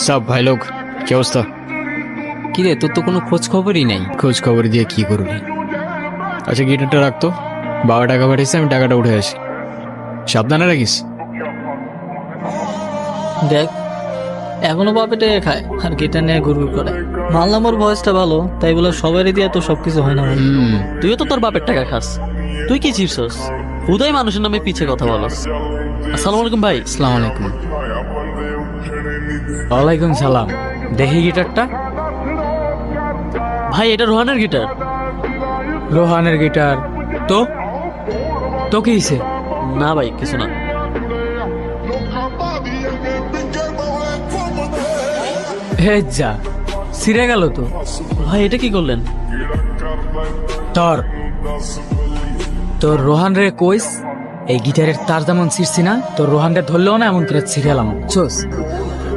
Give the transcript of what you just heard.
সব ভাই লোক কি অবস্থা? কিরে, তোর তো কোনো খোঁজ খবরই নেই। খোঁজ খবর দিয়ে কি করবি? আচ্ছা গিটারটা রাখতো, বাবা টাকা পাঠিয়েছে, আমি টাকাটা উঠে আসি। সাবধানে রাখিস। দেখ, এখনো বাপেটে খায় আর গিটার নিয়ে ঘুরঘুর করে। মানলাম ওর ভয়েসটা ভালো, তাই বলে সবারই দিয়ে তো সবকিছু হয় না ভাই। তুইও তো তোর বাপের টাকা খাস, তুই কি চিপসস? হুদাই মানুষের নামে পিছে কথা বলস। আসসালামু আলাইকুম ভাই। আসসালামু আলাইকুম। ওয়ালাইকুম সালাম। দেখি গিটারটা। ভাই এটা রোহানের গিটার। রোহানের গিটার? তো তো কি হয়েছে? না ভাই, কিছু না। হে যা, ছিঁড়ে গেল তো। ভাই এটা কি করলেন? তোর তোর রোহান রে কইস এই গিটারের তার যেমন ছিঁড়ছি না, তোর রোহান রে ধরলেও না এমন করে ছিঁড়েলাম। চোস